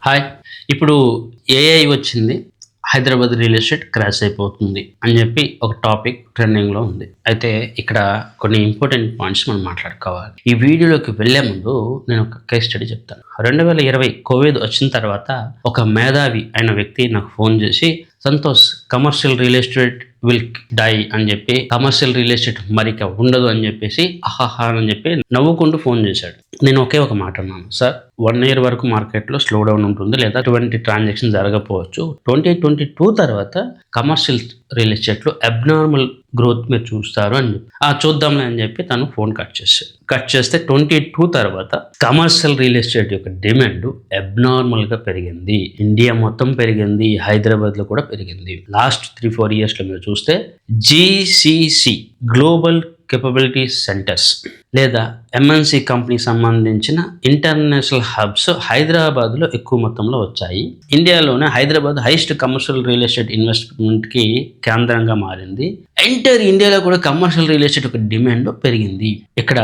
Hi. ఇప్పుడు AI వచ్చింది. Hyderabad real estate crash అయిపోతుంది అని చెప్పి ఒక టాపిక్ ట్రెండింగ్‌లో ఉంది. అయితే ఇక్కడ కొన్ని ఇంపార్టెంట్ పాయింట్స్ మనం మాట్లాడుకోవాలి. ఈ వీడియోలోకి వెళ్ళే ముందు నేను ఒక కేస్ స్టడీ చెప్తాను. 2020 కోవిడ్ వచ్చిన తర్వాత ఒక మేధావి అయిన వ్యక్తి నాకు ఫోన్ చేసి, "Santosh, commercial real estate will die అని చెప్పి, కమర్షియల్ రియల్ ఎస్టేట్ మరిక ఉండదు అని చెప్పేసి ఆహాహా అని చెప్పి నవ్వుకుంటూ ఫోన్ చేశాడు. నేను ఒకే ఒక మాట అన్నాను, సార్ 1 ఇయర్ వరకు మార్కెట్లో స్లో డౌన్ ఉంటుంది, లేదా ఎటువంటి ట్రాన్సాక్షన్ జరగకపోవచ్చు. 2022 తర్వాత కమర్షియల్ రియల్ ఎస్టేట్లో అబ్నార్మల్ గ్రోత్ మీరు చూస్తారు అని చెప్పి, చూద్దాంలే అని చెప్పి తను ఫోన్ కట్ చేస్తే 22 తర్వాత కమర్షియల్ రియల్ ఎస్టేట్ యొక్క డిమాండ్ అబ్నార్మల్గా పెరిగింది. ఇండియా మొత్తం పెరిగింది, హైదరాబాద్లో కూడా పెరిగింది. లాస్ట్ 3-4 ఇయర్స్లో మీరు చూస్తే జీసీసీ గ్లోబల్ కేపబిలిటీ సెంటర్స్ లేదా ఎంఎన్సి కంపెనీ సంబంధించిన ఇంటర్నేషనల్ హబ్స్ హైదరాబాద్లో ఎక్కువ మొత్తంలో వచ్చాయి. ఇండియాలోనే Hyderabad highest commercial real estate ఇన్వెస్ట్మెంట్కి కేంద్రంగా మారింది. ఎంటైర్ ఇండియాలో కూడా కమర్షియల్ రియల్ ఎస్టేట్ యొక్క డిమాండ్ పెరిగింది. ఇక్కడ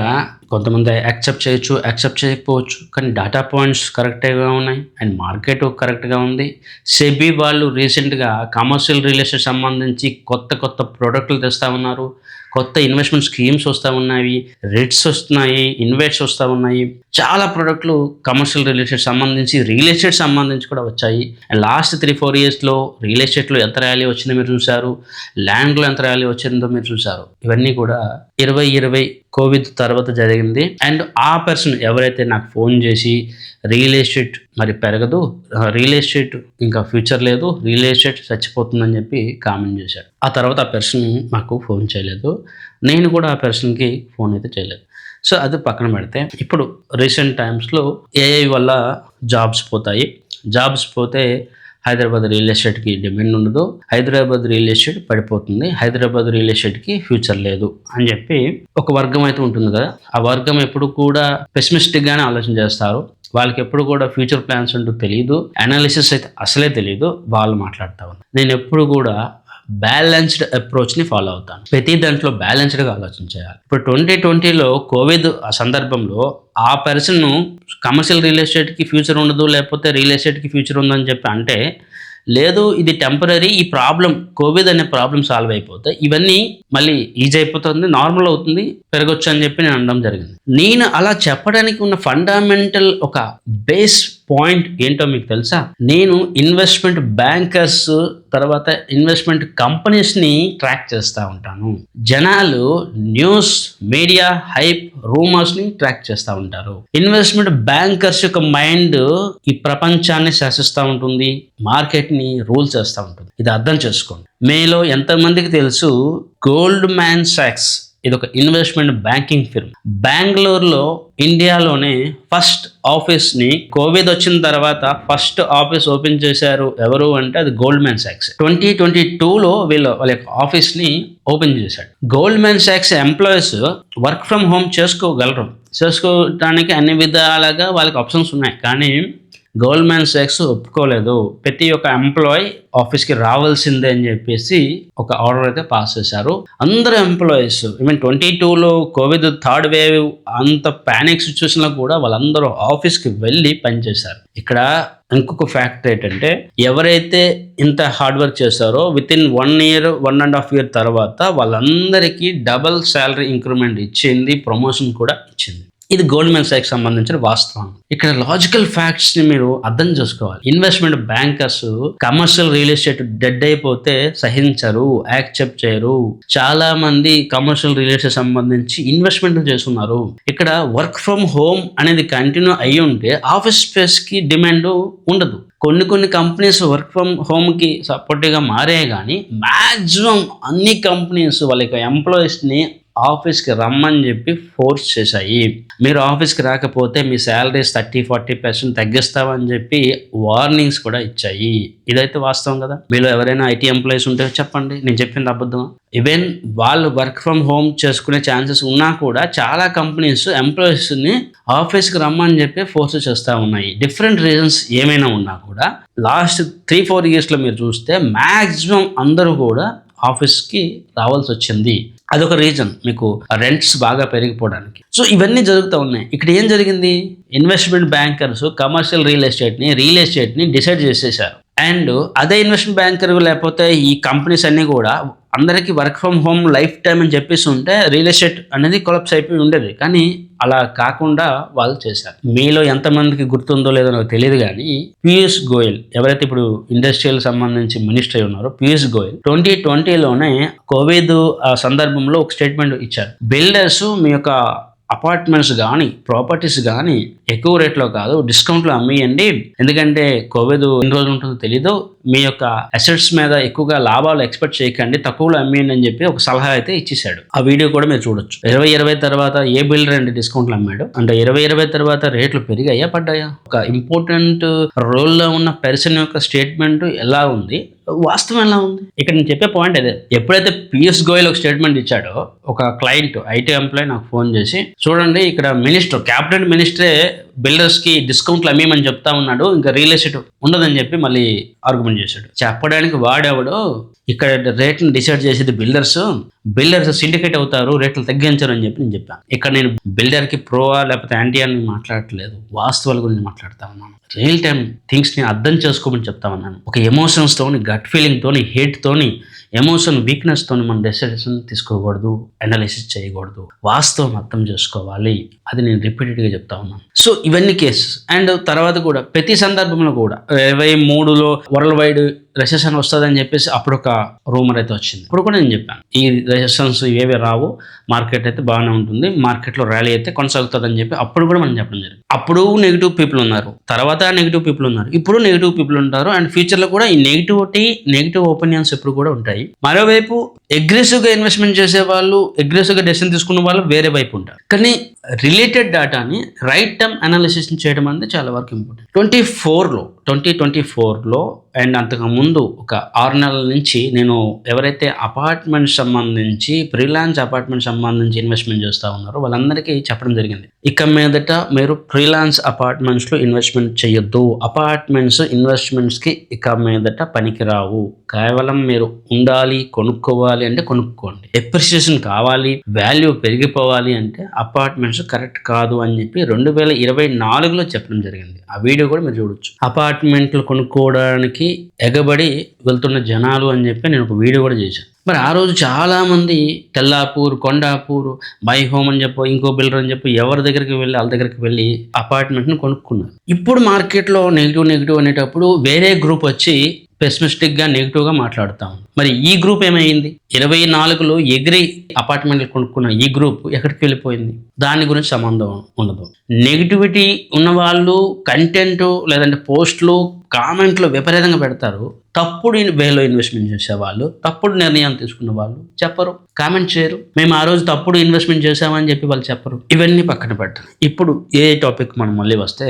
కొంతమంది యాక్సెప్ట్ చేయొచ్చు, యాక్సెప్ట్ చేయకపోవచ్చు, కానీ డేటా పాయింట్స్ కరెక్ట్గా ఉన్నాయి అండ్ మార్కెట్ కరెక్ట్గా ఉంది. సెబీ వాళ్ళు రీసెంట్గా కమర్షియల్ రియల్ ఎస్టేట్ సంబంధించి కొత్త ప్రోడక్ట్లు తెస్తూ ఉన్నారు. కొత్త ఇన్వెస్ట్మెంట్ స్కీమ్స్ వస్తూ ఉన్నాయి, రిట్స్ వస్తున్నాయి, ఇన్వెస్ట్స్ వస్తూ ఉన్నాయి. చాలా ప్రోడక్ట్లు కమర్షియల్ రియల్ ఎస్టేట్ సంబంధించి కూడా వచ్చాయి. అండ్ లాస్ట్ 3-4 ఇయర్స్లో రియల్ ఎస్టేట్లో ఎంత ర్యాలీ వచ్చిందో మీరు చూశారు, ల్యాండ్లో ఎంత ర్యాలీ వచ్చిందో మీరు చూశారు. ఇవన్నీ కూడా 2020 కోవిడ్ తర్వాత జరిగింది. అండ్ ఆ పర్సన్ ఎవరైతే నాకు ఫోన్ చేసి రియల్ ఎస్టేట్ మరి పెరగదు, రియల్ ఎస్టేట్ ఇంకా ఫ్యూచర్ లేదు, రియల్ ఎస్టేట్ చచ్చిపోతుందని చెప్పి కామెంట్ చేశాడు. ఆ తర్వాత ఆ పర్సన్ మాకు ఫోన్ చేయలేదు, నేను కూడా ఆ పర్సన్కి ఫోన్ అయితే చేయలేదు. సో అది పక్కన పెడితే, ఇప్పుడు రీసెంట్ టైమ్స్లో ఏఐ వల్ల జాబ్స్ పోతే హైదరాబాద్ రియల్ ఎస్టేట్కి డిమాండ్ ఉండదు, హైదరాబాద్ రియల్ ఎస్టేట్ పడిపోతుంది, హైదరాబాద్ రియల్ ఎస్టేట్కి ఫ్యూచర్ లేదు అని చెప్పి ఒక వర్గం అయితే ఉంటుంది కదా. ఆ వర్గం ఎప్పుడు కూడా పెసిమిస్టిక్గానే ఆలోచన చేస్తారు. వాళ్ళకి ఎప్పుడు కూడా ఫ్యూచర్ ప్లాన్స్ అంటూ తెలియదు, అనాలిసిస్ అయితే అసలే తెలియదు. వాళ్ళు మాట్లాడుతూ ఉన్నారు. నేను ఎప్పుడు కూడా బ్యాలెన్స్డ్ అప్రోచ్ని ఫాలో అవుతాను. ప్రతి దాంట్లో బ్యాలెన్స్డ్గా ఆలోచన చేయాలి. ఇప్పుడు 2020లో కోవిడ్ సందర్భంలో ఆ పర్సన్ కమర్షియల్ రియల్ ఎస్టేట్కి ఫ్యూచర్ ఉండదు, లేకపోతే రియల్ ఎస్టేట్కి ఫ్యూచర్ ఉందని చెప్పి అంటే, లేదు ఇది టెంపరీ, ఈ ప్రాబ్లం కోవిడ్ అనే ప్రాబ్లం సాల్వ్ అయిపోతే ఇవన్నీ మళ్ళీ ఈజీ అయిపోతుంది, నార్మల్ అవుతుంది, పెరగొచ్చు అని చెప్పి నేను అనడం జరిగింది. నేను అలా చెప్పడానికి ఉన్న ఫండమెంటల్ ఒక బేస్ పాయింట్ ఏంటో మీకు తెలుసా? నేను ఇన్వెస్ట్మెంట్ బ్యాంకర్స్ తర్వాత ఇన్వెస్ట్మెంట్ కంపెనీస్ని ట్రాక్ చేస్తూ ఉంటాను. జనాలు న్యూస్, మీడియా, హైప్, రూమర్స్ని ట్రాక్ చేస్తూ ఉంటారు. ఇన్వెస్ట్మెంట్ బ్యాంకర్స్ యొక్క మైండ్ ఈ ప్రపంచాన్ని శాసిస్తూ ఉంటుంది, మార్కెట్ని రూల్ చేస్తూ ఉంటుంది. ఇది అర్థం చేసుకోండి. మీలో ఎంతమందికి తెలుసు గోల్డ్మ్యాన్ సాక్స్ ఇది ఒక ఇన్వెస్ట్మెంట్ బ్యాంకింగ్ ఫిర్మ్. బెంగళూరులో ఇండియాలోనే ఫస్ట్ ఆఫీస్ని కోవిడ్ వచ్చిన తర్వాత ఫస్ట్ ఆఫీస్ ఓపెన్ చేశారు ఎవరు అంటే అది గోల్డ్మ్యాన్ సాక్స్. 2022లో వాళ్ళ యొక్క ఆఫీస్ని ఓపెన్ చేశాడు. Goldman socks employees work from home చేసుకోవడానికి అన్ని విధాలుగా వాళ్ళకి ఆప్షన్స్ ఉన్నాయి, కానీ గోల్డ్మ్యాన్ సాక్స్ ఒప్పుకోలేదు. ప్రతి ఒక్క ఎంప్లాయీ ఆఫీస్కి రావాల్సిందే అని చెప్పేసి ఒక ఆర్డర్ అయితే పాస్ చేశారు. అందరు ఎంప్లాయీస్ ఈవెన్ 22లో కోవిడ్ థర్డ్ వేవ్ అంత ప్యానిక్ సిచ్యువేషన్లో కూడా వాళ్ళందరూ ఆఫీస్కి వెళ్ళి పనిచేశారు. ఇక్కడ ఇంకొక ఫ్యాక్టర్ ఏంటంటే, ఎవరైతే ఇంత హార్డ్ వర్క్ చేశారో వితిన్ 1 ఇయర్ 1.5 ఇయర్ తర్వాత వాళ్ళందరికీ డబల్ శాలరీ ఇంక్రిమెంట్ ఇచ్చింది, ప్రమోషన్ కూడా ఇచ్చింది. ఇది గోల్డ్మ్యాన్ సాక్స్ సంబంధించిన వాస్తవం. ఇక్కడ లాజికల్ ఫ్యాక్ట్స్ని మీరు అర్థం చేసుకోవాలి. Investment bankers commercial real estate dead అయిపోతే సహించరు, యాక్సెప్ట్ చేయరు. చాలా మంది కమర్షియల్ రియల్ ఎస్టేట్ సంబంధించి ఇన్వెస్ట్మెంట్లు చేస్తున్నారు. ఇక్కడ వర్క్ ఫ్రమ్ హోమ్ అనేది కంటిన్యూ అయ్యి ఉంటే ఆఫీస్ స్పేస్కి డిమాండ్ ఉండదు. కొన్ని కంపెనీస్ వర్క్ ఫ్రమ్ హోమ్కి సపోర్టివ్గా మారే, కానీ మ్యాక్సిమం అన్ని కంపెనీస్ వాళ్ళ యొక్క ఎంప్లాయీస్ని ఆఫీస్కి రమ్మని చెప్పి ఫోర్స్ చేశాయి. మీరు ఆఫీస్కి రాకపోతే మీ శాలరీస్ 30-40% తగ్గిస్తామని చెప్పి వార్నింగ్స్ కూడా ఇచ్చాయి. ఇదైతే వాస్తవం కదా. మీలో ఎవరైనా ఐటీ ఎంప్లాయీస్ ఉంటే చెప్పండి, నేను చెప్పింది అబద్ధమా? ఈవెన్ వాళ్ళు వర్క్ ఫ్రమ్ హోమ్ చేసుకునే ఛాన్సెస్ ఉన్నా కూడా చాలా కంపెనీస్ ఎంప్లాయీస్ని ఆఫీస్కి రమ్మని చెప్పి ఫోర్స్ చేస్తూ ఉన్నాయి. డిఫరెంట్ రీజన్స్ ఏమైనా ఉన్నా కూడా లాస్ట్ 3-4 ఇయర్స్లో మీరు చూస్తే మ్యాక్సిమం అందరూ కూడా ఆఫీస్కి రావాల్సి వచ్చింది. అదొక రీజన్ మీకు రెంట్స్ బాగా పెరిగిపోవడానికి. సో ఇవన్నీ జరుగుతూ ఉన్నాయి. ఇక్కడ ఏం జరిగింది, ఇన్వెస్ట్మెంట్ బ్యాంకర్స్ కమర్షియల్ రియల్ ఎస్టేట్ని డిసైడ్ చేసేసారు. అండ్ అదే ఇన్వెస్ట్మెంట్ బ్యాంకర్ లేకపోతే ఈ కంపెనీస్ అన్నీ కూడా అందరికీ work from home life time అని చెప్పేసి ఉంటే రియల్ ఎస్టేట్ అనేది కొలాప్స్ అయిపోయి ఉండేది. కానీ అలా కాకుండా వాళ్ళు చేశారు. మీలో ఎంతమందికి గుర్తుందో లేదో నాకు తెలియదు, కానీ పీయూష్ గోయల్ ఎవరైతే ఇప్పుడు ఇండస్ట్రియల్ సంబంధించి మినిస్టర్ ఉన్నారో, పీయూష్ గోయల్ 2020లోనే కోవిడ్ సందర్భంలో ఒక స్టేట్మెంట్ ఇచ్చారు. బిల్డర్స్ మీ యొక్క అపార్ట్మెంట్స్ కానీ ప్రాపర్టీస్ కానీ ఎక్కువ రేట్లో కాదు, డిస్కౌంట్లో అమ్మేయండి. ఎందుకంటే కోవిడ్ ఎన్ని రోజులు ఉంటుందో తెలీదు, మీ యొక్క అసెట్స్ మీద ఎక్కువగా లాభాలు ఎక్స్పెక్ట్ చేయకండి, తక్కువలో అమ్మేయండి అని చెప్పి ఒక సలహా అయితే ఇచ్చేసాడు. ఆ వీడియో కూడా మీరు చూడొచ్చు. 2020 తర్వాత ఏ బిల్డర్ అండి డిస్కౌంట్లు అమ్మాడు? అంటే 2020 తర్వాత రేట్లు పెరిగాయా పడ్డాయా? ఒక ఇంపార్టెంట్ రోల్లో ఉన్న పర్సన్ యొక్క స్టేట్మెంట్ ఎలా ఉంది, వాస్తవం ఎలా ఉంది? ఇక్కడ నేను చెప్పే పాయింట్ అదే. ఎప్పుడైతే పీయూష్ గోయల్ ఒక స్టేట్మెంట్ ఇచ్చాడో, ఒక క్లయింట్ ఐటీ ఎంప్లాయ్ నాకు ఫోన్ చేసి, చూడండి ఇక్కడ మినిస్టర్, క్యాబినెట్ మినిస్టరే బిల్డర్స్కి డిస్కౌంట్లు అమ్మేయమని చెప్తా ఉన్నాడు, ఇంకా రియల్ ఎస్టేట్ ఉండదని చెప్పి మళ్ళీ ఆర్గ్యుమెంట్ చేశాడు. చెప్పడానికి వాడేవాడు, ఇక్కడ రేట్లను డిసైడ్ చేసేది బిల్డర్స్ సిండికేట్ అవుతారు, రేట్లు తగ్గించరు అని చెప్పి నేను చెప్పాను. ఇక్కడ నేను బిల్డర్కి ప్రోవా లేకపోతే యాంటీ అని మాట్లాడట్లేదు, వాస్తవాల గురించి మాట్లాడుతా ఉన్నాను. రియల్ టైం థింగ్స్ని అర్థం చేసుకోమని చెప్తా ఉన్నాను. ఒక ఎమోషన్స్తోని, గట్ ఫీలింగ్తోని, హేట్తోని, ఎమోషన్ వీక్నెస్తో మనం డెసిషన్ తీసుకోకూడదు, అనాలిసిస్ చేయకూడదు, వాస్తవం అర్థం చేసుకోవాలి. అది నేను రిపీటెడ్గా చెప్తా ఉన్నాను. సో ఇవన్నీ కేసెస్. అండ్ తర్వాత కూడా ప్రతి సందర్భంలో కూడా 2023లో వరల్డ్ వైడ్ రెసెషన్ వస్తుందని చెప్పేసి అప్పుడు ఒక రూమర్ అయితే వచ్చింది. ఇప్పుడు కూడా నేను చెప్పాను, ఈ రెసెషన్స్ ఇవేవి రావు, మార్కెట్ అయితే బాగానే ఉంటుంది, మార్కెట్లో ర్యాలీ అయితే కొనసాగుతుందని చెప్పి అప్పుడు కూడా మనం చెప్పడం జరిగింది. అప్పుడు నెగిటివ్ పీపుల్ ఉన్నారు, తర్వాత నెగిటివ్ పీపుల్ ఉన్నారు, ఇప్పుడు నెగిటివ్ పీపుల్ ఉంటారు. అండ్ ఫ్యూచర్లో కూడా ఈ నెగిటివ్ ఒపీనియన్స్ ఎప్పుడు కూడా ఉంటాయి. మరోవైపు అగ్రెసివ్గా ఇన్వెస్ట్మెంట్ చేసే వాళ్ళు, అగ్రెసివ్గా డెసిషన్ తీసుకున్న వాళ్ళు వేరే వైపు ఉంటారు. కానీ రిలేటెడ్ డేటాని రైట్ టైం అనాలిసిస్ చేయడం అనేది చాలా వరకు ఇంపార్టెంట్. 2024లో అండ్ అంతకుముందు ఒక 6 నెలల నుంచి నేను ఎవరైతే అపార్ట్మెంట్ సంబంధించి, ఫ్రీలాన్స్ అపార్ట్మెంట్ సంబంధించి ఇన్వెస్ట్మెంట్ చేస్తూ ఉన్నారో వాళ్ళందరికీ చెప్పడం జరిగింది, ఇక మీదట మీరు ఫ్రీలాన్స్ అపార్ట్మెంట్స్లో ఇన్వెస్ట్మెంట్ చేయొద్దు, అపార్ట్మెంట్స్ ఇన్వెస్ట్మెంట్స్కి ఇక మీదట పనికిరావు, కేవలం మీరు ఉండాలి, కొనుక్కోవాలి అంటే కొనుక్కోండి, ఎప్రిసియేషన్ కావాలి, వాల్యూ పెరిగిపోవాలి అంటే అపార్ట్మెంట్స్ కరెక్ట్ కాదు అని చెప్పి 2024లో చెప్పడం జరిగింది. ఆ వీడియో కూడా మీరు చూడొచ్చు. అపార్ట్మెంట్లు కొనుక్కోవడానికి ఎగబడి వెళ్తున్న జనాలు అని చెప్పి నేను ఒక వీడియో కూడా చేశాను. మరి ఆ రోజు చాలామంది తెల్లాపూర్, కొండాపూర్, మై హోమ్ అని చెప్పి ఇంకో బిల్డర్ అని చెప్పి ఎవరి దగ్గరికి వెళ్ళి వాళ్ళ దగ్గరికి వెళ్ళి అపార్ట్మెంట్ని కొనుక్కున్నారు. ఇప్పుడు మార్కెట్లో నెగిటివ్ అనేటప్పుడు వేరే గ్రూప్ వచ్చి పెసిమిస్టిక్గా నెగిటివ్గా మాట్లాడుతాం. మరి ఈ గ్రూప్ ఏమైంది? 2024లో ఎగిరి అపార్ట్మెంట్లు కొనుక్కున్న ఈ గ్రూప్ ఎక్కడికి వెళ్ళిపోయింది? దాని గురించి సంబంధం ఉండదు. నెగిటివిటీ ఉన్న వాళ్ళు కంటెంట్ లేదంటే పోస్టులు, కామెంట్లు విపరీతంగా పెడతారు. తప్పుడు వేలో ఇన్వెస్ట్మెంట్ చేసేవాళ్ళు, తప్పుడు నిర్ణయాలు తీసుకున్న వాళ్ళు చెప్పరు, కామెంట్ చేయరు. మేము ఆ రోజు తప్పుడు ఇన్వెస్ట్మెంట్ చేసామని చెప్పి వాళ్ళు చెప్పరు. ఇవన్నీ పక్కన పెట్టరు. ఇప్పుడు ఏ టాపిక్ మనం మళ్ళీ వస్తే,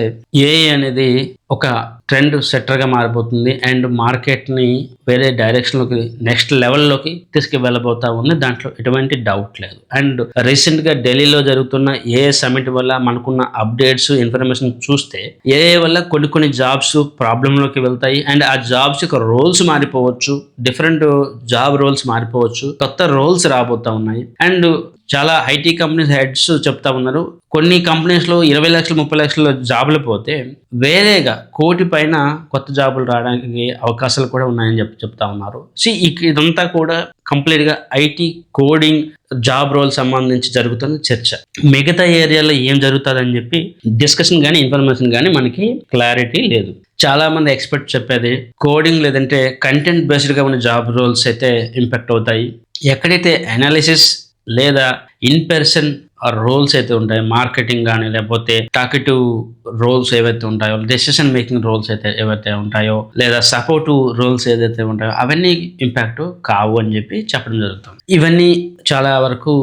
ఏఐ అనేది ఒక ట్రెండ్ సెట్టర్గా మారిపోతుంది అండ్ మార్కెట్ని వేరే డైరెక్షన్లోకి, నెక్స్ట్ లెవెల్లోకి తీసుకువెళ్ళబోతా ఉంది. దాంట్లో ఎటువంటి డౌట్ లేదు. అండ్ రీసెంట్గా ఢిల్లీలో జరుగుతున్న ఏఐ సమిట్ వల్ల మనకున్న అప్డేట్స్, ఇన్ఫర్మేషన్ చూస్తే ఏఐ వల్ల కొన్ని జాబ్స్ ప్రాబ్లంలోకి వెళ్తాయి అండ్ ఆ జాబ్స్ యొక్క రోల్స్ మారిపోవచ్చు, డిఫరెంట్ జాబ్ రోల్స్ మారిపోవచ్చు, కొత్త రోల్స్ రాబోతా ఉన్నాయి. అండ్ చాలా ఐటీ కంపెనీస్ హెడ్స్ చెప్తా ఉన్నారు, కొన్ని కంపెనీస్లో 20 లక్షలు 30 లక్షల జాబులు పోతే వేరేగా 1 కోటి పైన కొత్త జాబులు రావడానికి అవకాశాలు కూడా ఉన్నాయని చెప్తా ఉన్నారు. ఇదంతా కూడా కంప్లీట్గా ఐటీ కోడింగ్ జాబ్ రోల్ సంబంధించి జరుగుతున్న చర్చ. మిగతా ఏరియాలో ఏం జరుగుతుందని చెప్పి డిస్కషన్ కానీ ఇన్ఫర్మేషన్ కానీ మనకి క్లారిటీ లేదు. చాలా మంది ఎక్స్పర్ట్ చెప్పేది కోడింగ్ లేదంటే కంటెంట్ బేస్డ్గా ఉన్న జాబ్ రోల్స్ అయితే ఇంపాక్ట్ అవుతాయి. ఎక్కడైతే అనాలిసిస్ లేదా ఇన్ పర్సన్ రోల్స్ అయితే ఉంటాయి, మార్కెటింగ్ కానీ లేకపోతే టాకెటివ్ రోల్స్ ఏవైతే ఉంటాయో, డెసిషన్ మేకింగ్ రోల్స్ అయితే ఏవైతే ఉంటాయో, లేదా సపోర్టివ్ రోల్స్ ఏదైతే ఉంటాయో అవన్నీ ఇంపాక్ట్ కావు అని చెప్పి చెప్పడం జరుగుతుంది. ఇవన్నీ చాలా వరకు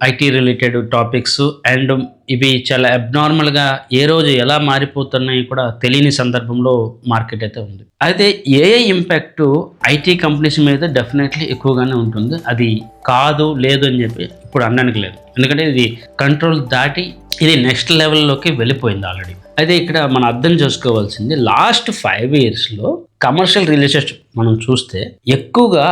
ఐటీ రిలేటెడ్ టాపిక్స్ అండ్ ఇవి చాలా అబ్నార్మల్గా ఏ రోజు ఎలా మారిపోతున్నాయి కూడా తెలియని సందర్భంలో మార్కెట్ అయితే ఉంది. అయితే ఏఐ ఇంపాక్ట్ ఐటీ కంపెనీస్ మీద డెఫినెట్లీ ఎక్కువగానే ఉంటుంది. అది కాదు లేదు అని చెప్పి ఇప్పుడు అనడానికి లేదు, ఎందుకంటే ఇది కంట్రోల్ దాటి ఇది నెక్స్ట్ లెవెల్లోకి వెళ్ళిపోయింది ఆల్రెడీ. అయితే ఇక్కడ మనం అర్థం చేసుకోవాల్సింది, లాస్ట్ 5 yearsలో కమర్షియల్ రియల్ ఎస్టేట్ మనం చూస్తే ఎక్కువగా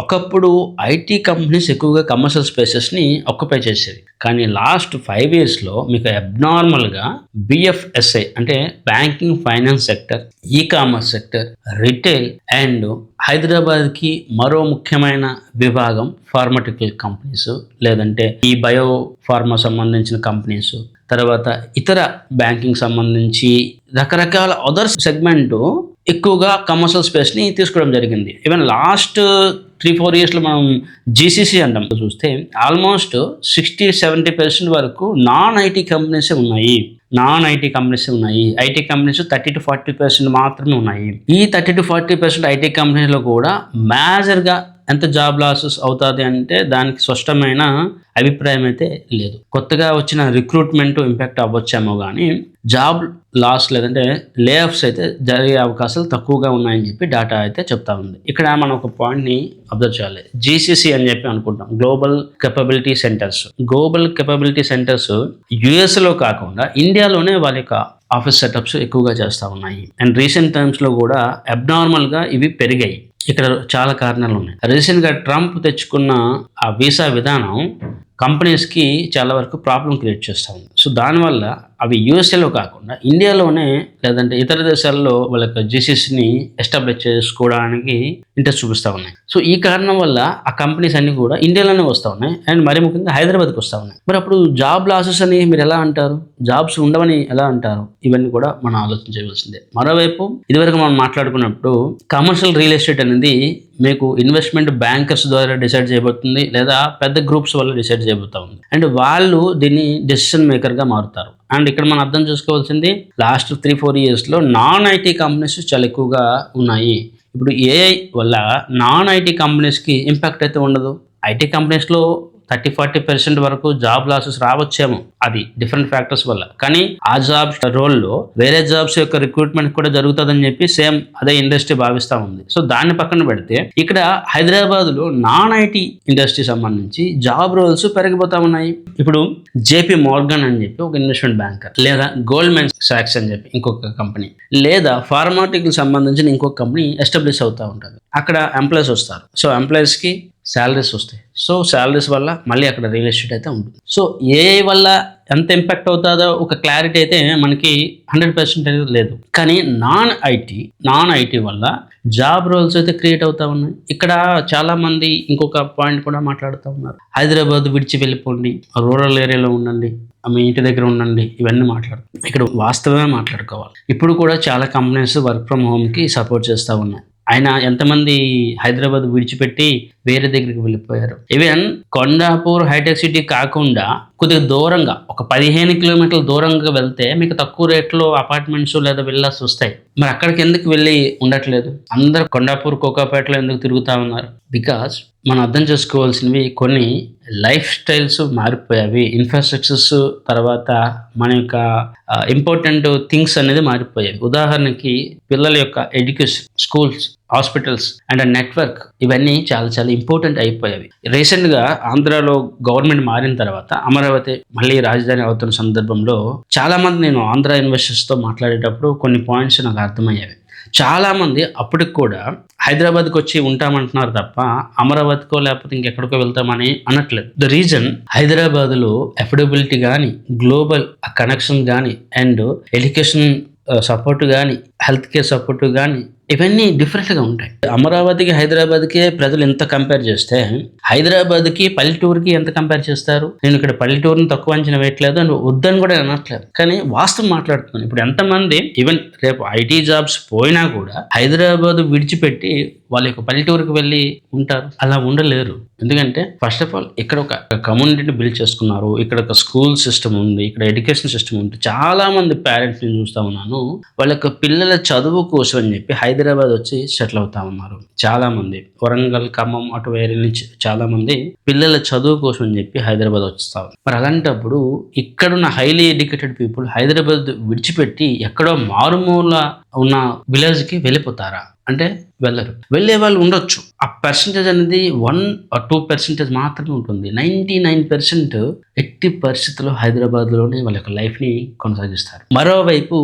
ఒకప్పుడు ఐటీ కంపెనీస్ ఎక్కువగా కమర్షియల్ స్పేసెస్ని ఆక్యుపై చేసేవి. కానీ లాస్ట్ 5 ఇయర్స్లో మీకు అబ్నార్మల్గా బిఎఫ్ఎస్ఐ అంటే banking finance sector, e commerce sector, retail and హైదరాబాద్కి మరో ముఖ్యమైన విభాగం ఫార్మాటికల్ కంపెనీస్, లేదంటే ఈ బయో ఫార్మా సంబంధించిన కంపెనీస్, తర్వాత ఇతర బ్యాంకింగ్ సంబంధించి రకరకాల అదర్ సెగ్మెంట్ ఎక్కువగా కమర్షియల్ స్పేస్ని తీసుకోవడం జరిగింది. ఈవెన్ లాస్ట్ 3-4 ఇయర్స్లో మనం జీసీసీ అంటాం చూస్తే ఆల్మోస్ట్ 60-70% వరకు నాన్ ఐటీ కంపెనీసే ఉన్నాయి. ఐటీ కంపెనీస్ 30-40% మాత్రమే ఉన్నాయి. ఈ 30-40% ఐటీ కంపెనీలో కూడా మేజర్గా ఎంత జాబ్ లాసెస్ అవుతుంది అంటే దానికి స్పష్టమైన అభిప్రాయం అయితే లేదు. కొత్తగా వచ్చిన రిక్రూట్మెంట్ ఇంపాక్ట్ అవ్వచ్చేమో కానీ జాబ్ లాస్ లేదంటే లే ఆఫ్స్ అయితే జరిగే అవకాశాలు తక్కువగా ఉన్నాయని చెప్పి డేటా అయితే చెప్తా ఉంది. ఇక్కడ మనం ఒక పాయింట్ని అబ్జర్వ్ చేయాలి. జీసీసీ అని చెప్పి అనుకుంటాం, గ్లోబల్ కెపబిలిటీ సెంటర్స్ యుఎస్లో కాకుండా ఇండియాలోనే వాళ్ళ యొక్క ఆఫీస్ సెటప్స్ ఎక్కువగా చేస్తూ ఉన్నాయి. అండ్ రీసెంట్ టైమ్స్లో కూడా అబ్నార్మల్గా ఇవి పెరిగాయి. ఇక్కడ చాలా కారణాలు ఉన్నాయి. రీసెంట్గా ట్రంప్ తెచ్చుకున్న ఆ వీసా విధానం కంపెనీస్కి చాలా వరకు ప్రాబ్లం క్రియేట్ చేస్తూ ఉంది. సో దానివల్ల అవి యూఎస్ఏలో కాకుండా ఇండియాలోనే లేదంటే ఇతర దేశాల్లో వాళ్ళ యొక్క జీసీసీని ఎస్టాబ్లిష్ చేసుకోవడానికి ఇంట్రెస్ట్ చూపిస్తూ ఉన్నాయి. సో ఈ కారణం వల్ల ఆ కంపెనీస్ అన్నీ కూడా ఇండియాలోనే వస్తూ ఉన్నాయి అండ్ మరీ ముఖ్యంగా హైదరాబాద్కి వస్తూ ఉన్నాయి. మరి అప్పుడు జాబ్ లాసెస్ అని మీరు ఎలా అంటారు, జాబ్స్ ఉండవని ఎలా అంటారు? ఇవన్నీ కూడా మనం ఆలోచించవలసిందే. మరోవైపు ఇదివరకు మనం మాట్లాడుకున్నప్పుడు కమర్షియల్ రియల్ ఎస్టేట్ అనేది మీకు ఇన్వెస్ట్మెంట్ బ్యాంకర్స్ ద్వారా డిసైడ్ చేయబోతుంది లేదా పెద్ద గ్రూప్స్ వల్ల డిసైడ్ చేయబోతా ఉంది. అండ్ వాళ్ళు దీన్ని డెసిషన్ మేకర్గా మారుతారు. అండ్ ఇక్కడ మనం అర్థం చేసుకోవాల్సింది లాస్ట్ 3-4 ఇయర్స్లో నాన్ ఐటీ కంపెనీస్ చాలా ఎక్కువగా ఉన్నాయి. ఇప్పుడు ఏఐ వల్ల నాన్ ఐటీ కంపెనీస్కి ఇంపాక్ట్ అయితే ఉండదు. ఐటీ కంపెనీస్లో 30-40% వరకు జాబ్ లాసెస్ రావచ్చేమో, అది డిఫరెంట్ ఫ్యాక్టర్స్ వల్ల. కానీ ఆ జాబ్స్ రోల్లో వేరే జాబ్స్ యొక్క రిక్రూట్మెంట్ కూడా జరుగుతుందని చెప్పి సేమ్ అదే ఇండస్ట్రీ భావిస్తూ ఉంది. సో దాన్ని పక్కన పెడితే ఇక్కడ హైదరాబాద్లో నాన్ ఐటీ ఇండస్ట్రీ సంబంధించి జాబ్ రోల్స్ పెరిగిపోతా ఉన్నాయి. ఇప్పుడు జేపీ మోర్గన్ అని చెప్పి ఒక ఇన్వెస్ట్మెంట్ బ్యాంకర్, లేదా గోల్డ్మెన్ సాక్స్ అని చెప్పి ఇంకొక కంపెనీ, లేదా ఫార్మాటికల్ సంబంధించిన ఇంకొక కంపెనీ ఎస్టాబ్లిష్ అవుతూ ఉంటుంది. అక్కడ ఎంప్లాయీస్ వస్తారు. సో ఎంప్లాయీస్కి శాలరీస్ వస్తాయి. సో శాలరీస్ వల్ల మళ్ళీ అక్కడ రియల్ ఎస్టేట్ అయితే ఉంటుంది. సో ఏఐ వల్ల ఎంత ఇంపాక్ట్ అవుతుందో ఒక క్లారిటీ అయితే మనకి 100% అనేది లేదు. కానీ నాన్ ఐటీ వల్ల జాబ్ రోల్స్ అయితే క్రియేట్ అవుతా ఉన్నాయి. ఇక్కడ చాలా మంది ఇంకొక పాయింట్ కూడా మాట్లాడుతూ ఉన్నారు. హైదరాబాద్ విడిచి వెళ్ళిపోండి, రూరల్ ఏరియాలో ఉండండి, మీ ఇంటి దగ్గర ఉండండి, ఇవన్నీ మాట్లాడుతాం. ఇక్కడ వాస్తవమే మాట్లాడుకోవాలి. ఇప్పుడు కూడా చాలా కంపెనీస్ వర్క్ ఫ్రమ్ హోమ్కి సపోర్ట్ చేస్తూ ఉన్నాయి. ఆయన ఎంతమంది హైదరాబాద్ విడిచిపెట్టి వేరే దగ్గరికి వెళ్ళిపోయారు. ఈవెన్ కొండాపూర్ హైటెక్ సిటీ కాకుండా కొద్దిగా దూరంగా ఒక 15 కిలోమీటర్ల దూరంగా వెళ్తే మీకు తక్కువ రేట్లో అపార్ట్మెంట్స్ లేదా విల్లాస్ వస్తాయి. మరి అక్కడికి ఎందుకు వెళ్ళి ఉండట్లేదు? అందరు కొండాపూర్ కోకాపేటలో ఎందుకు తిరుగుతూ ఉన్నారు? బికాజ్ మనం అర్థం చేసుకోవాల్సినవి కొన్ని లైఫ్ స్టైల్స్ మారిపోయావి, ఇన్ఫ్రాస్ట్రక్చర్స్, తర్వాత మన యొక్క ఇంపార్టెంట్ థింగ్స్ అనేది మారిపోయాయి. ఉదాహరణకి పిల్లల యొక్క education, schools, hospitals and network, ఇవన్నీ చాలా చాలా ఇంపార్టెంట్ అయిపోయాయి. రీసెంట్గా ఆంధ్రాలో గవర్నమెంట్ మారిన తర్వాత అమరావతి మళ్ళీ రాజధాని అవుతున్న సందర్భంలో చాలామంది నేను ఆంధ్ర ఇన్వెస్టర్స్తో మాట్లాడేటప్పుడు కొన్ని పాయింట్స్ నాకు అర్థమయ్యాయి. చాలామంది అప్పటికి కూడా హైదరాబాద్కి వచ్చి ఉంటామంటున్నారు తప్ప అమరావతికో లేకపోతే ఇంకెక్కడికో వెళ్తామని అనట్లేదు. ద రీజన్ హైదరాబాద్లో అఫోర్డబిలిటీ కానీ, గ్లోబల్ కనెక్షన్ కానీ, అండ్ ఎడ్యుకేషన్ సపోర్ట్ కానీ, హెల్త్ కేర్ సపోర్ట్ కానీ, ఇవన్నీ డిఫరెంట్గా ఉంటాయి. అమరావతికి హైదరాబాద్కి ప్రజలు ఎంత కంపేర్ చేస్తే హైదరాబాద్కి పల్లెటూరుకి ఎంత కంపేర్ చేస్తారు? నేను ఇక్కడ పల్లెటూరుని తక్కువ అంచనా వేయట్లేదు అని వద్దని కూడా అనట్లేదు, కానీ వాస్తవం మాట్లాడుతున్నాను. ఇప్పుడు ఎంతమంది ఈవెన్ రేపు ఐటీ జాబ్స్ పోయినా కూడా హైదరాబాద్ విడిచిపెట్టి వాళ్ళ యొక్క పల్లెటూరుకి వెళ్ళి ఉంటారు? అలా ఉండలేరు. ఎందుకంటే ఫస్ట్ ఆఫ్ ఆల్ ఇక్కడ ఒక కమ్యూనిటీని బిల్డ్ చేసుకున్నారు, ఇక్కడ ఒక స్కూల్ సిస్టమ్ ఉంది, ఇక్కడ ఎడ్యుకేషన్ సిస్టమ్ ఉంది. చాలా మంది పేరెంట్స్ నేను చూస్తా ఉన్నాను, వాళ్ళ యొక్క పిల్లల చదువు కోసం అని చెప్పి హైదరాబాద్ వచ్చి సెటిల్ అవుతా ఉన్నారు. చాలా మంది వరంగల్, ఖమ్మం అటు వేరే నుంచి చాలా మంది పిల్లల చదువు కోసం అని చెప్పి హైదరాబాద్ వస్తా ఉన్నారు. మరి అలాంటప్పుడు ఇక్కడున్న హైలీ ఎడ్యుకేటెడ్ పీపుల్ హైదరాబాద్ విడిచిపెట్టి ఎక్కడో మారుమూల ఉన్న విలేజ్కి వెళ్ళిపోతారా? అంటే వెళ్ళరు. వెళ్ళే వాళ్ళు ఉండొచ్చు. ఆ పర్సంటేజ్ అనేది 1 or 2% మాత్రమే ఉంటుంది. 99% ఎట్టి పరిస్థితుల్లో హైదరాబాద్లోనే వాళ్ళ యొక్క లైఫ్ని కొనసాగిస్తారు. మరోవైపు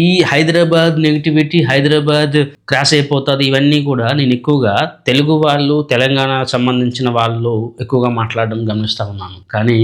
ఈ హైదరాబాద్ నెగిటివిటీ, హైదరాబాద్ క్రాష్ అయిపోతుంది, ఇవన్నీ కూడా నేను ఎక్కువగా తెలుగు వాళ్ళు, తెలంగాణ సంబంధించిన వాళ్ళు ఎక్కువగా మాట్లాడడం గమనిస్తూ ఉన్నాను. కానీ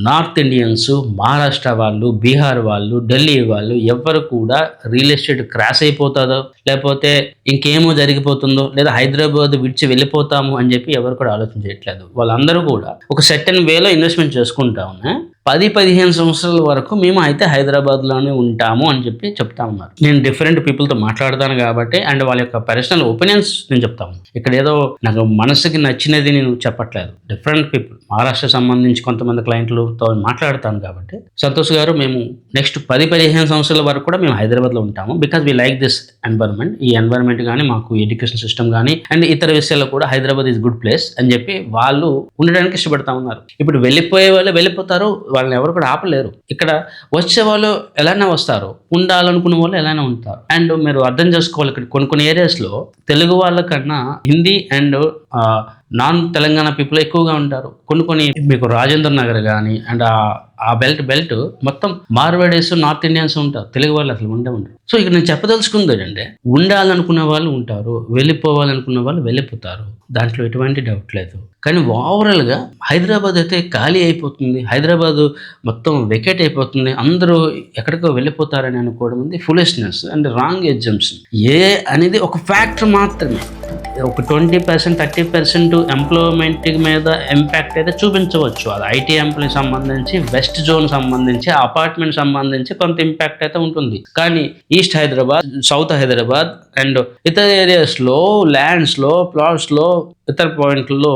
నార్త్ ఇండియన్స్, మహారాష్ట్ర వాళ్ళు, బీహార్ వాళ్ళు, ఢిల్లీ వాళ్ళు ఎవ్వరు కూడా రియల్ ఎస్టేట్ క్రాష్ అయిపోతుందో, లేకపోతే ఇంకేమో జరిగిపోతుందో, లేదా హైదరాబాద్ విడిచి వెళ్ళిపోతాము అని చెప్పి ఎవరు కూడా ఆలోచన చేయట్లేదు. వాళ్ళందరూ కూడా ఒక సెర్టన్ వేలో ఇన్వెస్ట్మెంట్ చేసుకుంటా ఉన్నా 10-15 సంవత్సరాల వరకు మేము అయితే హైదరాబాద్లోనే ఉంటాము అని చెప్పి చెప్తా ఉన్నారు. నేను డిఫరెంట్ పీపుల్తో మాట్లాడతాను కాబట్టి అండ్ వాళ్ళ యొక్క పర్సనల్ ఒపీనియన్స్ నేను చెప్తాను. ఇక్కడ ఏదో నాకు మనసుకి నచ్చినది నేను చెప్పట్లేదు. డిఫరెంట్ పీపుల్, మహారాష్ట్ర సంబంధించి కొంతమంది క్లయింట్లతో మాట్లాడతాను కాబట్టి, సంతోష్ గారు మేము నెక్స్ట్ 10-15 సంవత్సరాల వరకు కూడా మేము హైదరాబాద్లో ఉంటాము. Because we like this environment. ఈ ఎన్వైరన్మెంట్ కానీ మాకు ఎడ్యుకేషన్ సిస్టమ్ కానీ అండ్ ఇతర విషయాల్లో కూడా హైదరాబాద్ ఈజ్ గుడ్ ప్లేస్ అని చెప్పి వాళ్ళు ఉండడానికి ఇష్టపడతా ఉన్నారు. ఇప్పుడు వెళ్ళిపోయే వాళ్ళు వెళ్ళిపోతారు, వాళ్ళని ఎవరు కూడా ఆపలేరు. ఇక్కడ వచ్చే వాళ్ళు ఎలానే వస్తారు, ఉండాలనుకున్న వాళ్ళు ఎలానే ఉంటారు. అండ్ మీరు అర్థం చేసుకోవాలి, ఇక్కడ కొన్ని ఏరియాస్లో తెలుగు వాళ్ళకన్నా Hindi and non Telangana people ఎక్కువగా ఉంటారు. కొన్ని మీకు రాజేంద్ర నగర్ కానీ అండ్ ఆ బెల్ట్ మొత్తం మార్వాడీస్, నార్త్ ఇండియన్స్ ఉంటారు. తెలుగు వాళ్ళు అసలు ఉండరు. సో ఇక్కడ నేను చెప్పదలుచుకుంది ఏంటంటే, ఉండాలనుకున్న వాళ్ళు ఉంటారు, వెళ్ళిపోవాలనుకున్న వాళ్ళు వెళ్ళిపోతారు. దాంట్లో ఎటువంటి డౌట్ లేదు. కానీ ఓవరాల్గా హైదరాబాద్ అయితే ఖాళీ అయిపోతుంది, హైదరాబాద్ మొత్తం వెకేట్ అయిపోతుంది, అందరూ ఎక్కడికో వెళ్ళిపోతారని అనుకోవడం ఉంది ఫులిష్నెస్ అండ్ రాంగ్ ఎగ్జంప్షన్. అనేది ఒక ఫ్యాక్టర్ మాత్రమే. ఒక 20%, 30% ఎంప్లాయ్మెంట్ మీద ఇంపాక్ట్ అయితే చూపించవచ్చు. అది ఐటీ ఎంప్లాయ్ సంబంధించి, వెస్ట్ జోన్ సంబంధించి, అపార్ట్మెంట్ సంబంధించి కొంత ఇంపాక్ట్ అయితే ఉంటుంది. కానీ east Hyderabad, south Hyderabad and ఇతర ఏరియాస్లో, ల్యాండ్స్లో, ప్లాట్స్లో, ఇతర పాయింట్లలో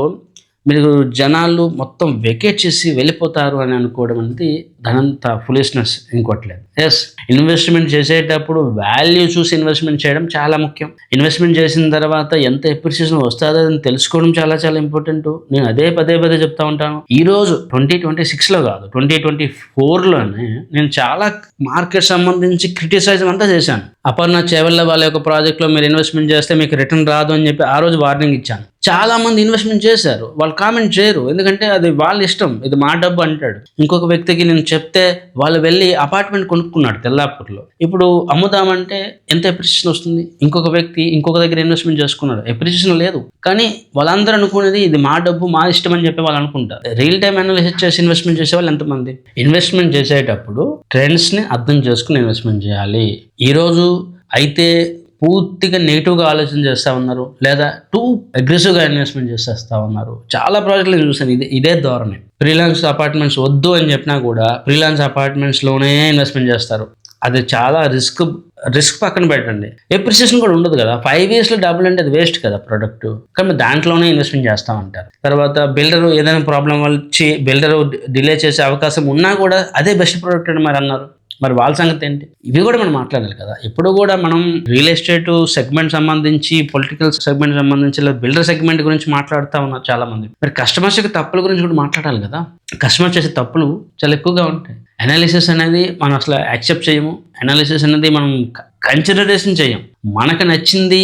మీరు జనాలు మొత్తం వెకేట్ చేసి వెళ్ళిపోతారు అని అనుకోవడం అనేది ధనంత ఫులిష్నెస్, ఇంకోట్లేదు. ఎస్, ఇన్వెస్ట్మెంట్ చేసేటప్పుడు వాల్యూ చూసి ఇన్వెస్ట్మెంట్ చేయడం చాలా ముఖ్యం. ఇన్వెస్ట్మెంట్ చేసిన తర్వాత ఎంత ఎప్రిసియేషన్ వస్తుందో అని తెలుసుకోవడం చాలా చాలా ఇంపార్టెంట్. నేను పదే చెప్తా ఉంటాను. ఈరోజు 2026లో కాదు, 2024లోనే నేను చాలా మార్కెట్ సంబంధించి క్రిటిసైజ్ అంతా చేశాను. అపర్ణ చేవెళ్ళ వాళ్ళ యొక్క ప్రాజెక్ట్లో మీరు ఇన్వెస్ట్మెంట్ చేస్తే మీకు రిటర్న్ రాదు అని చెప్పి ఆ రోజు వార్నింగ్ ఇచ్చాను. చాలా మంది ఇన్వెస్ట్మెంట్ చేశారు, వాళ్ళు కామెంట్ చేయరు, ఎందుకంటే అది వాళ్ళ ఇష్టం, ఇది మా డబ్బు అంటాడు. ఇంకొక వ్యక్తికి నేను చెప్తే వాళ్ళు వెళ్ళి అపార్ట్మెంట్ కొనుక్కున్నాడు తెల్లాపూర్లో. ఇప్పుడు అమ్ముదామంటే ఎంత ఎప్రిసియేషన్ వస్తుంది? ఇంకొక వ్యక్తి ఇంకొక దగ్గర ఇన్వెస్ట్మెంట్ చేసుకున్నాడు, ఎప్రిసియేషన్ లేదు. కానీ వాళ్ళందరూ అనుకునేది ఇది మా డబ్బు, మా ఇష్టం అని చెప్పి వాళ్ళు అనుకుంటారు. రియల్ టైం అనాలిసిస్ చేసి ఇన్వెస్ట్మెంట్ చేసే వాళ్ళు ఎంతమంది? ఇన్వెస్ట్మెంట్ చేసేటప్పుడు ట్రెండ్స్ని అర్థం చేసుకుని ఇన్వెస్ట్మెంట్ చేయాలి. ఈరోజు అయితే పూర్తిగా నెగిటివ్గా ఆలోచన చేస్తూ ఉన్నారు, లేదా టూ అగ్రెసివ్గా ఇన్వెస్ట్మెంట్ చేసేస్తూ ఉన్నారు. చాలా ప్రాజెక్టులు చూసాను ఇదే ధోరణి. ఫ్రీలాన్స్ అపార్ట్మెంట్స్ వద్దు అని చెప్పినా కూడా ఫ్రీలాన్స్ అపార్ట్మెంట్స్లోనే ఇన్వెస్ట్మెంట్ చేస్తారు. అది చాలా రిస్క్ పక్కన పెట్టండి, ఎప్రిసియేషన్ కూడా ఉండదు కదా. 5 yearsలో డబ్బులు అంటే అది వేస్ట్ కదా ప్రొడక్ట్. కానీ దాంట్లోనే ఇన్వెస్ట్మెంట్ చేస్తామంటారు. తర్వాత బిల్డర్ ఏదైనా ప్రాబ్లం వచ్చి బిల్డర్ డిలే చేసే అవకాశం ఉన్నా కూడా అదే బెస్ట్ ప్రొడక్ట్ అని మరి అన్నారు. మరి వాళ్ళ సంగతి ఏంటి? ఇవి కూడా మనం మాట్లాడాలి కదా. ఇప్పుడు కూడా మనం రియల్ ఎస్టేట్ సెగ్మెంట్ సంబంధించి, పొలిటికల్ సెగ్మెంట్ సంబంధించి, లేదా బిల్డర్ సెగ్మెంట్ గురించి మాట్లాడుతూ ఉన్నారు చాలా మంది. మరి కస్టమర్స్ యొక్క తప్పుల గురించి కూడా మాట్లాడాలి కదా. కస్టమర్ చేసే తప్పులు చాలా ఎక్కువగా ఉంటాయి. అనాలిసిస్ అనేది మనం అసలు యాక్సెప్ట్ చేయము. అనాలిసిస్ అనేది మనం కన్సిడరేషన్ చేయం. మనకు నచ్చింది,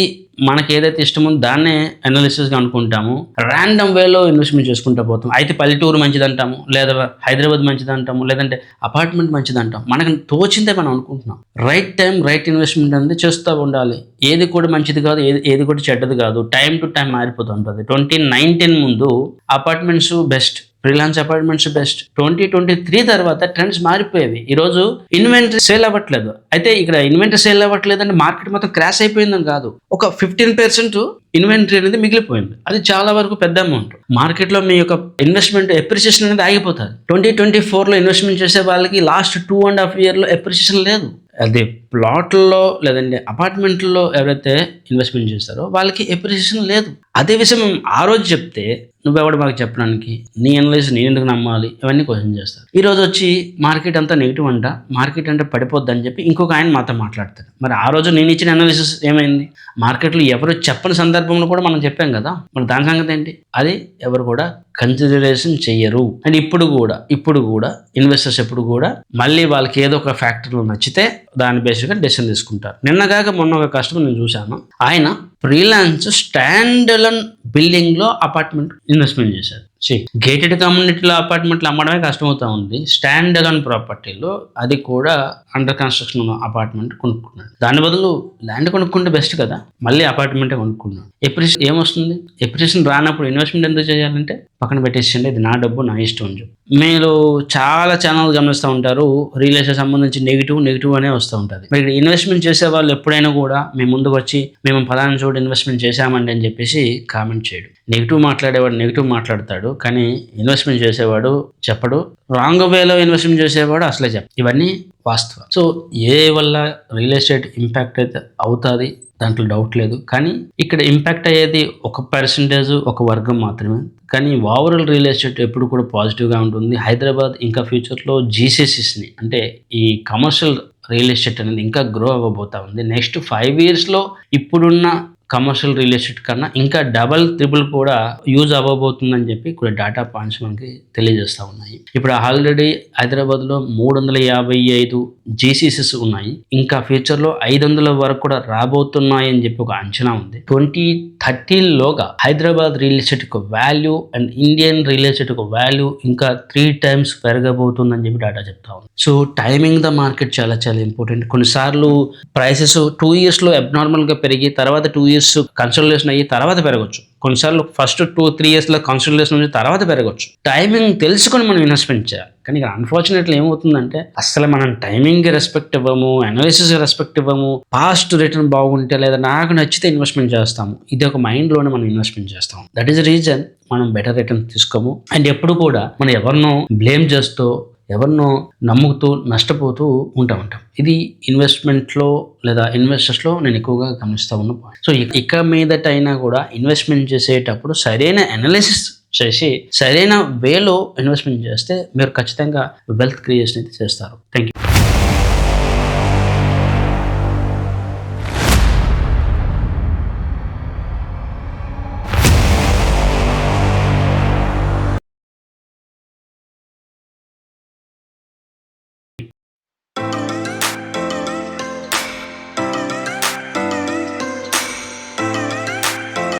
మనకి ఏదైతే ఇష్టమో దాన్నే అనాలిసిస్గా అనుకుంటాము. ర్యాండమ్ వేలో ఇన్వెస్ట్మెంట్ చేసుకుంటూ పోతాం. అయితే పల్లెటూరు మంచిది అంటాము, లేదా హైదరాబాద్ మంచిది అంటాము, లేదంటే అపార్ట్మెంట్ మంచిది అంటాం. మనకు తోచిందే మనం అనుకుంటున్నాం. రైట్ టైం రైట్ ఇన్వెస్ట్మెంట్ అనేది చేస్తూ ఉండాలి. ఏది కూడా మంచిది కాదు, ఏది కూడా చెడ్డది కాదు. టైం టు టైం మారిపోతూ ఉంటుంది. 2019 ముందు apartments best, freelance apartments best. 2023 తర్వాత ట్రెండ్స్ మారిపోయేవి. ఈరోజు ఇన్వెంటరీ సేల్ అవ్వట్లేదు. అయితే ఇక్కడ ఇన్వెంటరీ సేల్ అవ్వట్లేదు అంటే మార్కెట్ మొత్తం క్రాష్ అయిపోయిందని కాదు. ఒక 15% ఇన్వెంటరీ అనేది మిగిలిపోయింది. అది చాలా వరకు పెద్ద అమౌంట్. మార్కెట్లో మీ యొక్క ఇన్వెస్ట్మెంట్ ఎప్రిసియేషన్ అనేది ఆగిపోతుంది. 2024లో ఇన్వెస్ట్మెంట్ చేసే వాళ్ళకి లాస్ట్ 2.5 yearsలో ఎప్రిసియేషన్ లేదు. అదే ప్లాట్లలో లేదంటే అపార్ట్మెంట్లో ఎవరైతే ఇన్వెస్ట్మెంట్ చేస్తారో వాళ్ళకి ఎప్రిసియేషన్ లేదు. అదే విషయం ఆ రోజు చెప్తే నువ్వెవడు మాకు చెప్పడానికి, నీ అనలైజ్ నేను ఎందుకు నమ్మాలి, ఇవన్నీ క్వశ్చన్ చేస్తారు. ఈరోజు వచ్చి మార్కెట్ అంతా నెగిటివ్ అంట, మార్కెట్ అంటే పడిపోద్ది అని చెప్పి ఇంకొక ఆయన మాతో మాట్లాడతారు. మరి ఆ రోజు నేను ఇచ్చిన అనాలిసిస్ ఏమైంది? మార్కెట్లో ఎవరు చెప్పని సందర్భంలో కూడా మనం చెప్పాం కదా. మరి దాని సంగతి ఏంటి? అది ఎవరు కూడా కన్సిడరేషన్ చెయ్యరు. అండ్ ఇప్పుడు కూడా ఇన్వెస్టర్స్ ఎప్పుడు కూడా మళ్ళీ వాళ్ళకి ఏదో ఒక ఫ్యాక్టర్లో నచ్చితే దాని బేస్గా డెసిషన్ తీసుకుంటారు. నిన్నగాక మొన్న ఒక కస్టమర్ నేను చూశాను, ఆయన ఫ్రీలాన్స్ స్టాండ్ అలోన్ బిల్డింగ్ లో అపార్ట్మెంట్ ఇన్వెస్ట్మెంట్ చేశారు. గేటెడ్ కమ్యూనిటీలో అపార్ట్మెంట్లు అమ్మడమే కష్టమవుతా ఉంది, స్టాండ్ అలోన్ ప్రాపర్టీలో అది కూడా అండర్ కన్స్ట్రక్షన్ ఉన్న అపార్ట్మెంట్ కొనుక్కున్నాడు. దాని బదులు ల్యాండ్ కొనుక్కుంటే బెస్ట్ కదా, మళ్ళీ అపార్ట్మెంటే కొనుక్కున్నాడు. ఎప్రిషియేషన్ ఏమొస్తుంది? ఎప్రిషియేషన్ రానప్పుడు ఇన్వెస్ట్మెంట్ ఎందుకు చేయాలంటే పక్కన పెట్టేసిండి, ఇది నా డబ్బు నా ఇష్టం అని చెప్పి. మీరు చాలా ఛానల్ గమనిస్తూ ఉంటారు, రియల్ ఎస్టేట్ సంబంధించి నెగిటివ్ అనే వస్తూ ఉంటుంది. మరి ఇన్వెస్ట్మెంట్ చేసే వాళ్ళు ఎప్పుడైనా కూడా మీ ముందుకు వచ్చి మేము పలానా చోటు ఇన్వెస్ట్మెంట్ చేశామండి అని చెప్పేసి కామెంట్ చేయడు. నెగిటివ్ మాట్లాడేవాడు నెగిటివ్ మాట్లాడతాడు, కానీ ఇన్వెస్ట్మెంట్ చేసేవాడు చెప్పడు. రాంగ్ వేలో ఇన్వెస్ట్మెంట్ చేసేవాడు అసలే చెప్పడు. ఇవన్నీ వాస్తవం. సో ఏ వల్ల రియల్ ఎస్టేట్ ఇంపాక్ట్ అయితే అవుతుంది, దాంట్లో డౌట్ లేదు. కానీ ఇక్కడ ఇంపాక్ట్ అయ్యేది 1% ఒక వర్గం మాత్రమే. కానీ ఓవరాల్ రియల్ ఎస్టేట్ ఎప్పుడు కూడా పాజిటివ్గా ఉంటుంది. హైదరాబాద్ ఇంకా ఫ్యూచర్లో జీసీసీస్ని అంటే ఈ కమర్షియల్ రియల్ ఎస్టేట్ అనేది ఇంకా గ్రో అవ్వబోతా ఉంది. నెక్స్ట్ 5 yearsలో ఇప్పుడున్న కమర్షియల్ రియల్ ఎస్టేట్ కన్నా ఇంకా డబల్ ట్రిపుల్ కూడా యూజ్ అవ్వబోతుందని చెప్పి కొన్ని డేటా పాయింట్స్ మనకి తెలియజేస్తూ ఉన్నాయి. ఇప్పుడు ఆల్రెడీ హైదరాబాద్లో 355 జీసీసీస్ ఉన్నాయి. ఇంకా ఫ్యూచర్లో 500 వరకు కూడా రాబోతున్నాయి అని చెప్పి ఒక అంచనా ఉంది. 2030లోగా హైదరాబాద్ రియల్ ఎస్టేట్ ఒక value and Indian real estate ఒక వాల్యూ ఇంకా 3 times పెరగబోతుందని చెప్పి డేటా చెప్తా ఉంది. సో టైమింగ్ ద మార్కెట్ చాలా చాలా ఇంపార్టెంట్. కొన్నిసార్లు ప్రైసెస్ 2 yearsలో అబ్నార్మల్గా పెరిగి తర్వాత 2 years కన్సల్టేషన్ అయ్యి తర్వాత పెరగచ్చు. కొన్నిసార్లు ఫస్ట్ 2-3 yearsలో కన్సల్టేషన్ నుంచి తర్వాత పెరగచ్చు. టైమింగ్ తెలుసుకొని మనం ఇన్వెస్ట్మెంట్ చేయాలి. కానీ ఇక్కడ అన్ఫార్చునేట్లీ ఏమవుతుందంటే అసలు మనం టైమింగ్ రెస్పెక్ట్ ఇవ్వము, అనాలిసిస్ రెస్పెక్ట్ ఇవ్వము, పాస్ట్ రిటర్న్ బాగుంటే లేదా నాకు నచ్చితే ఇన్వెస్ట్మెంట్ చేస్తాము. ఇది ఒక మైండ్లోనే మనం ఇన్వెస్ట్మెంట్ చేస్తాము. దట్ ఈస్ ద రీజన్ మనం బెటర్ రిటర్న్ తీసుకోము. అండ్ ఎప్పుడు కూడా మనం ఎవరినో బ్లేమ్ చేస్తూ ఎవరినో నమ్ముతూ నష్టపోతూ ఉంటాం. ఇది ఇన్వెస్ట్మెంట్లో లేదా ఇన్వెస్టర్స్లో నేను ఎక్కువగా గమనిస్తూ ఉన్న పాయింట్. సో ఇక మీదటైనా కూడా ఇన్వెస్ట్మెంట్ చేసేటప్పుడు సరైన అనాలిసిస్ చేసి సరైన వేలో ఇన్వెస్ట్మెంట్ చేస్తే మీరు ఖచ్చితంగా వెల్త్ క్రియేషన్ అయితే చేస్తారు. Thank you.